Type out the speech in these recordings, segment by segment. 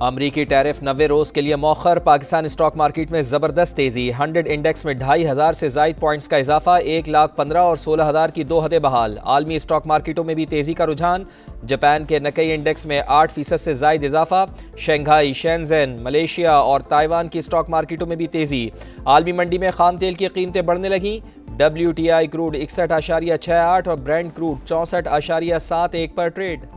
अमरीकी टैरिफ 90 रोज के लिए मौखर। पाकिस्तान स्टॉक मार्केट में जबरदस्त तेजी। 100 इंडेक्स में 2500 से जायद पॉइंट्स का इजाफा। 1,15,000 और 16,000 की दो हदें बहाल। आलमी स्टॉक मार्केटों में भी तेजी का रुझान। जापान के नकई इंडेक्स में 8% से जायद इजाफा। शंघाई, शेंजेन, मलेशिया और ताइवान की स्टॉक मार्केटों में भी तेजी। आलमी मंडी में खाम तेल की कीमतें बढ़ने लगी। WTI क्रूड 61.68 और ब्रेंट क्रूड 64.71 पर ट्रेड।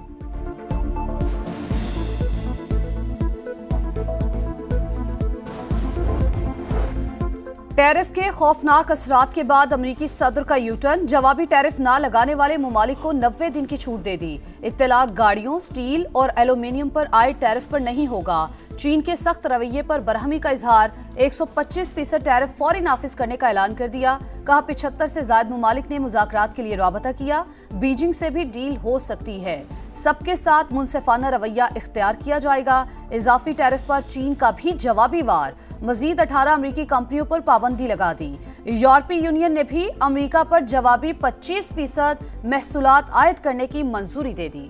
टैरिफ के खौफनाक असरात के बाद अमरीकी सदर का यूटर्न। जवाबी टैरिफ ना लगाने वाले ममालिक को 90 दिन की छूट दे दी। इत्तलाक गाड़ियों, स्टील और एल्यूमीनियम पर आए टैरिफ पर नहीं होगा। चीन के सख्त रवैये पर बरहमी का इजहार। 125% टैरिफ फौरी नाफिज करने का ऐलान कर दिया। कहा 75 से ज्यादा ममालिक ने मुज़ाकरात के लिए राबता किया। बीजिंग से भी डील हो सकती है। सबके साथ मुनसिफाना रवैया इख्तियार किया जाएगा। इजाफी टैरिफ पर चीन का भी जवाबी वार। मजीद 18 अमरीकी कंपनियों पर पाबंदी लगा दी। यूरोपीय यूनियन ने भी अमरीका पर जवाबी 25% महसूलात आयद करने की मंजूरी दे दी।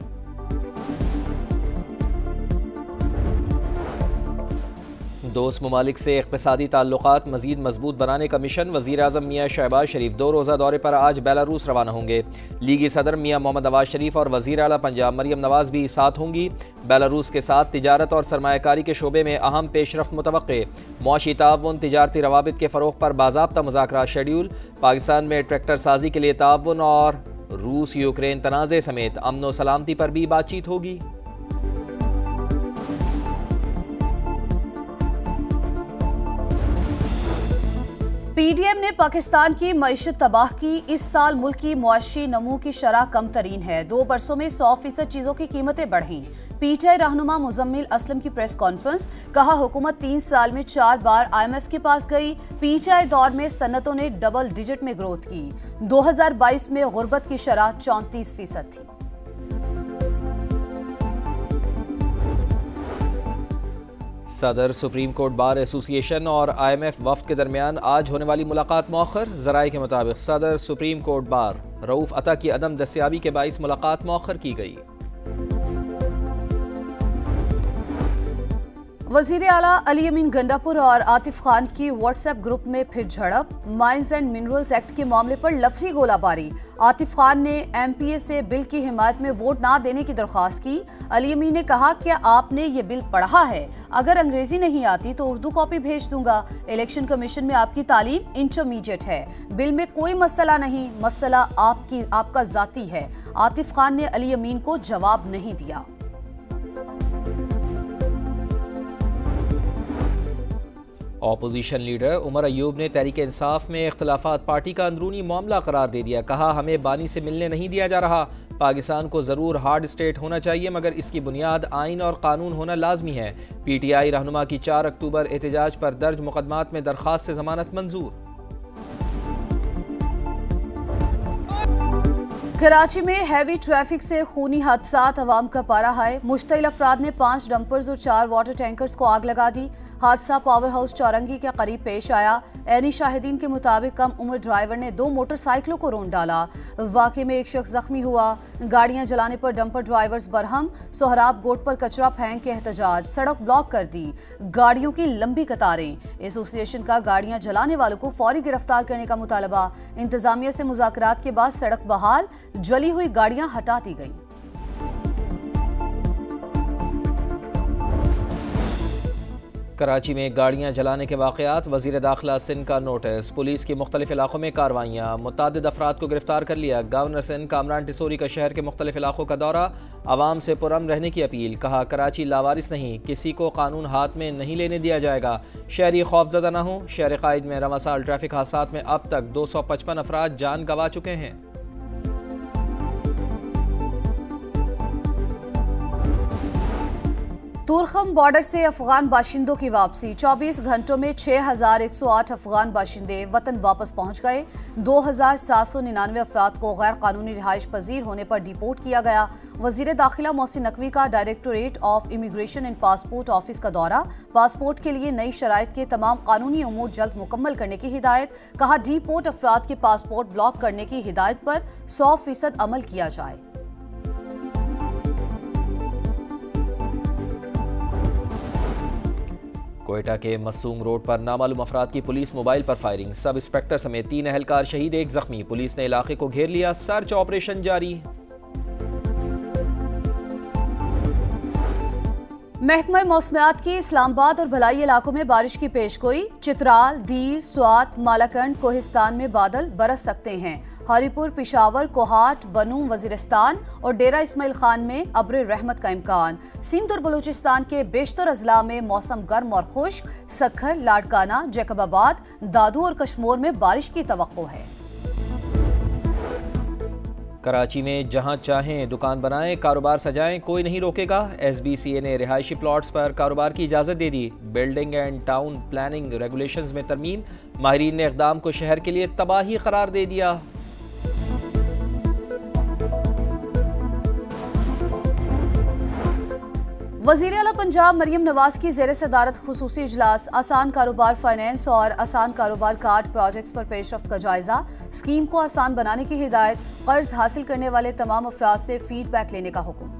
दोस्त ममालिक से इक़्तिसादी ताल्लुकात मज़ीद मजबूत बनाने का मिशन। वज़ीर आज़म मियाँ शहबाज शरीफ 2 रोज़ा दौरे पर आज बेलारूस रवाना होंगे। लीगी सदर मियाँ मोहम्मद नवाज शरीफ और वज़ीर आला पंजाब मरियम नवाज भी साथ होंगी। बेलारूस के साथ तिजारत और सरमायाकारी के शोबे में अहम पेशरफ्त मुतवक्के। मुआशी ताउन, तिजारती रवाबित के फ़रोग़ पर बाज़ाब्ता मुज़ाकरात शेड्यूल। पाकिस्तान में ट्रैक्टर साजी के लिए ताउन और रूस यूक्रेन तनाज़े समेत अमन व सलामती पर भी बातचीत होगी। PDM ने पाकिस्तान की मईशत तबाह की। इस साल मुल्क की मुआशी नमू की शरह कम तरीन है। 2 बरसों में 100% चीजों की कीमतें बढ़ी। PTI रहनुमा मुजम्मिल असलम की प्रेस कॉन्फ्रेंस। कहा हुकूमत 3 साल में 4 बार IMF के पास गई। PTI दौर में सन्नतों ने डबल डिजिट में ग्रोथ की। 2022 में गुर्बत की शरह 34% थी। सदर सुप्रीम कोर्ट बार एसोसिएशन और IMF वफ्द के दरमियान आज होने वाली मुलाकात मौखर। ज़राए के मुताबिक सदर सुप्रीम कोर्ट बार रऊफ अता की अदम दस्तियाबी के बाइस मुलाकात मौखर की गई। वजीर आला अली अमीन गंडापुर और आतिफ खान की व्हाट्सएप ग्रुप में फिर झड़प। माइंस एंड मिनरल्स एक्ट के मामले पर लफ्जी गोलाबारी। आतिफ खान ने MPA से बिल की हिमायत में वोट ना देने की दरख्वास्त की। अली अमीन ने कहा कि आपने ये बिल पढ़ा है, अगर अंग्रेजी नहीं आती तो उर्दू कॉपी भेज दूंगा। इलेक्शन कमीशन में आपकी तालीम इंटरमीडिएट है। बिल में कोई मसला नहीं, मसला आपका जाती है। आतिफ खान ने अली अमीन को जवाब नहीं दिया। ऑपोजिशन लीडर उमर अयूब ने तहरीक इंसाफ में इख्तिलाफात पार्टी का अंदरूनी मामला करार दे दिया। कहा हमें बानी से मिलने नहीं दिया जा रहा। पाकिस्तान को ज़रूर हार्ड स्टेट होना चाहिए, मगर इसकी बुनियाद आइन और कानून होना लाजमी है। PTI रहनुमा की 4 अक्टूबर एहतजाज पर दर्ज मुकदमात में दरख्वास्त से जमानत मंजूर। कराची में हैवी ट्रैफिक से खूनी हादसात, अवाम का पारा हाय। मुश्तइल अफराद ने 5 डंपर्स और 4 वाटर टैंकर्स को आग लगा दी। हादसा पावर हाउस चौरंगी के करीब पेश आया। ऐनी शाहिदीन के मुताबिक कम उम्र ड्राइवर ने 2 मोटरसाइकिलों को रौंद डाला। वाक़े में एक शख्स जख्मी हुआ। गाड़ियां जलाने पर डंपर ड्राइवर्स बरहम। सोहराब गोट पर कचरा फेंक के एहतजाज, सड़क ब्लॉक कर दी। गाड़ियों की लंबी कतारें। एसोसिएशन का गाड़ियां जलाने वालों को फौरी गिरफ्तार करने का मुतालबा। इंतजामिया से मुज़ाकरात के बाद सड़क बहाल, जली हुई गाड़ियां हटा दी गई। कराची में गाड़ियां जलाने के वाक़यात। वज़ीर दाखिला सिंध का नोटिस। पुलिस की मुख्तलिफ इलाकों में कार्रवाइयाँ। मुतअद्दिद अफराद को गिरफ्तार कर लिया। गवर्नर सिंध कामरान टिसोरी का शहर के मुख्तलिफ इलाकों का दौरा। आवाम से पुरअमन रहने की अपील। कहा कराची लावारिस नहीं, किसी को कानून हाथ में नहीं लेने दिया जाएगा। शहरी खौफजदा न हो। शहर कायद में रवां साल ट्रैफिक हादसात में अब तक 255 अफराद जान गंवा चुके हैं। तुरखम बॉर्डर से अफगान बाशिंदों की वापसी। 24 घंटों में 6108 अफगान बाशिंदे वतन वापस पहुंच गए। 2799 अफराद को गैर कानूनी रिहाइश पजीर होने पर डिपोर्ट किया गया। वजीर दाखिला मोहसिन नकवी का directorate of immigration and passport office का दौरा। पासपोर्ट के लिए नई शराइत के तमाम कानूनी उमूर जल्द मुकम्मल करने की हिदायत। कहा डिपोर्ट अफराद के पासपोर्ट ब्लॉक करने की हिदायत पर 100% अमल किया जाए। कोयटा के मसूंग रोड पर नामालूम अफराद की पुलिस मोबाइल पर फायरिंग, सब इंस्पेक्टर समेत 3 एहलकार शहीद, 1 जख्मी। पुलिस ने इलाके को घेर लिया, सर्च ऑपरेशन जारी। महकमा मौसमियात की इस्लामाबाद और भलाई इलाकों में बारिश की पेशगोई। चित्राल, धीर, स्वात, मालाकंड, कोहिस्तान में बादल बरस सकते हैं। हरीपुर, पिशावर, कोहाट, बनू, वजीरिस्तान और डेरा इस्माइल खान में अब्र रहमत का इम्कान। सिंध और बलूचिस्तान के बेशतर अजला में मौसम गर्म और खुश्क। सखर, लाड़काना, जैकबाबाद, दादू और कश्मोर में बारिश की तवक्को है। कराची में जहां चाहें दुकान बनाएं, कारोबार सजाएं, कोई नहीं रोकेगा। SBCA ने रिहायशी प्लॉट्स पर कारोबार की इजाज़त दे दी। Building and town planning regulations में तरमीम, माहिरीन ने इक़दाम को शहर के लिए तबाही करार दे दिया। वज़ीर आला पंजाब मरियम नवाज की ज़ेर सदारत खुसूसी इजलास। आसान कारोबार फाइनेंस और आसान कारोबार कार्ड प्रोजेक्ट्स पर पेशरफ्त का जायजा। स्कीम को आसान बनाने की हिदायत। कर्ज हासिल करने वाले तमाम अफराद से फीडबैक लेने का हुक्म।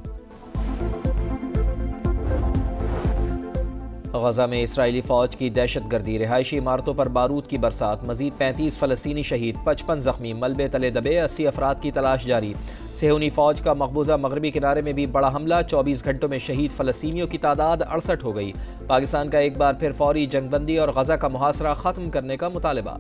गजा में इसराइली फौज की दहशतगर्दी, रिहायशी इमारतों पर बारूद की बरसात, मजीद 35 फलस्तीनी शहीद, 55 जख्मी, मलबे तले दबे, 80 अफराद की तलाश जारी। सेहूनी फौज का मकबूजा मगरबी किनारे में भी बड़ा हमला, 24 घंटों में शहीद फलस्तीनियों की तादाद 68 हो गई। पाकिस्तान का एक बार फिर फौरी जंगबंदी और गजा का मुहासरा खत्म करने का मुतालबा।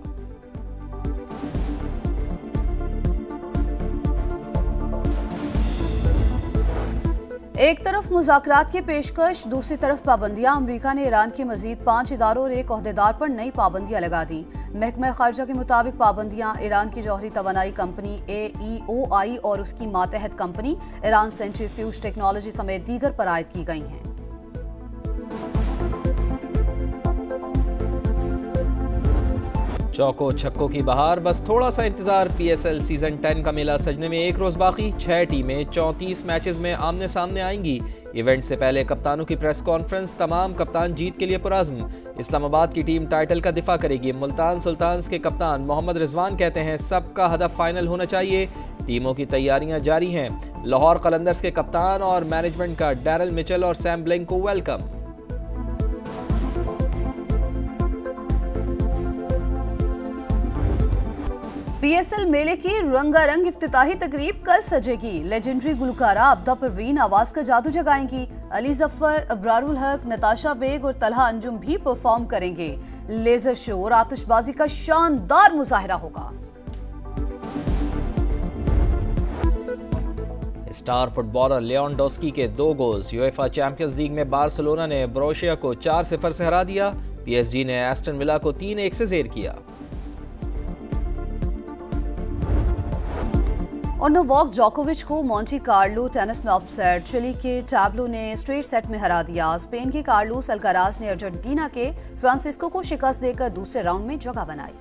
एक तरफ मुज़ाकरात की पेशकश, दूसरी तरफ पाबंदियां। अमरीका ने ईरान के मजीद 5 इदारों और एक ओहदेदार पर नई पाबंदियां लगा दी। महकमा खारजा के मुताबिक पाबंदियां ईरान की जौहरी तवानाई कंपनी AEOI और उसकी मातहत कंपनी ईरान सेंट्रीफ्यूज टेक्नोलॉजी समेत दीगर पर आयद की गई हैं। चौको छक्कों की बहार, बस थोड़ा सा इंतजार। PSL सीजन 10 का मेला सजने में एक रोज बाकी। 6 टीमें 34 मैचेस में आमने सामने आएंगी। इवेंट से पहले कप्तानों की प्रेस कॉन्फ्रेंस, तमाम कप्तान जीत के लिए पुरज़्म। इस्लामाबाद की टीम टाइटल का दिफा करेगी। मुल्तान सुल्तान्स के कप्तान मोहम्मद रिजवान कहते हैं सबका हदफ फाइनल होना चाहिए। टीमों की तैयारियां जारी हैं। लाहौर कलंदर्स के कप्तान और मैनेजमेंट का डैरल मिचेल और सैम ब्लैंक को वेलकम। PSL मेले की रंगारंग इफ्तिताही तकरीब कल सजेगी। लेजेंडरी गुलकारा अब्दा परवीन आवाज का जादू जगाएंगी। अली जफर, अबरारुल हक, नताशा बेग और तलहा अंजुम भी परफॉर्म करेंगे। लेजर शो और आतिशबाजी का शानदार मुजाहिरा होगा। स्टार फुटबॉलर लियोंडोस्की के 2 गोल्स। यूएफा चैंपियंस लीग में बार्सिलोना ने ब्रोशिया को 4-0 से हरा दिया। PSG ने एस्टन विला को 3-1 से ज़ेर किया। और नोवाक जोकोविच को मोंटी कार्लो टेनिस में अपसेट। चिली के टैब्लो ने स्ट्रेट सेट में हरा दिया। स्पेन के कार्लोस अल्काराज ने अर्जेंटीना के फ्रांसिस्को को शिकस्त देकर दूसरे राउंड में जगह बनाई।